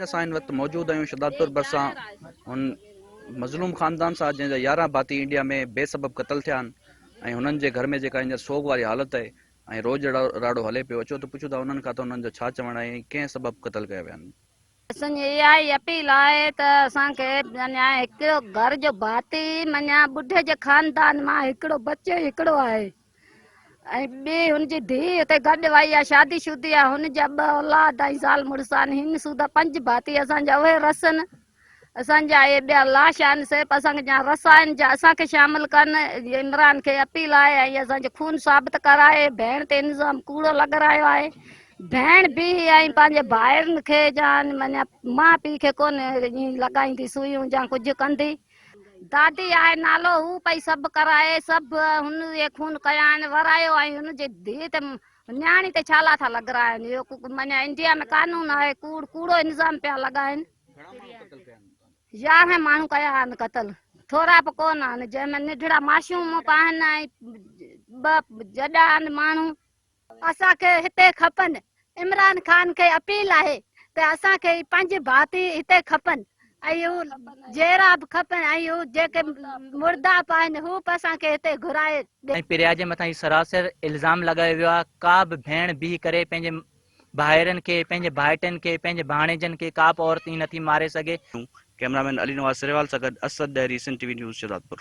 असां हिन वक़्तु मौजूद आहियूं शहदादपुर भरिसां उन मज़लूम ख़ानदान सां जंहिंजा 11 भाती इंडिया में बेसबब क़तल थिया आहिनि ऐं हुननि जे घर में जेका हींअर सोग वारी हालत आहे ऐं रोज़ राड़ो हले पियो। अचो त पुछूं था उन्हनि खां त उन्हनि जो छा चवणु आहे, कंहिं सबबु क़तल कया विया आहिनि। असांजी इहा ई अपील आहे त असांखे अञा हिकिड़ो घर जो भाती अञा ॿुढे जे ख़ानदान मां हिकिड़ो बच्चो हिकिड़ो आहे ऐं ॿी हुनजी धीउ हुते गॾु वई आहे, शादी शुदी आहे, हुनजा 2 औलाद ऐं ज़ाल मुड़ुस आहिनि। हिन सूदा 5 भाती असांजा उहे रसनि। असांजा इहे ॿिया लाश आहिनि सिर्फ़ु असांखे जा रस आहिनि जा असांखे शामिलु कनि। इमरान खे अपील आहे ऐं असांजो खून साबित कराए। भेण ते इल्ज़ाम कूड़ो लॻारायो आहे। भेण बि ऐं पंहिंजे भाइरनि खे जान माना माउ पीउ खे कोन ईअं लॻाईंदी सुइयूं या कुझु कंदी। दादी आहे नालो, हू पई सभु कराए, सभु हुन जे खून कया आहिनि वरायो ऐं हुनजी धीउ ते न्याणी ते छाला था लॻाराइनि। इहो माना इंडिया में कानून आहे, कूड़ो इल्ज़ाम पिया लॻाइनि। 11 माण्हू कया आहिनि क़तल, थोरा बि कोन आहिनि, जंहिंमें निढड़ा मासूम बि आहिनि ऐं 2 जॾा आहिनि माण्हू। असांखे हिते खपनि। इमरान ख़ान खे अपील आहे त असांखे 5 भाती हिते खपनि ऐं हू जहिड़ा बि खपनि ऐं हू जेके मुर्दा बि आहिनि हू बि असांखे हिते घुराए ॾे। पिरिया जे मथां सरासर इल्ज़ाम लॻायो वियो आहे। का बि भेण बीह करे पंहिंजे भाइरनि खे, पंहिंजे भाइटनि खे, पंहिंजे भाणेजनि खे का बि औरत ई नथी मारे सघे। कैमरामैन अली नवाज़ सिरेवाल सां गॾु असद ॾहरी, सिंध टीवी न्यूज़ शहदादपुर।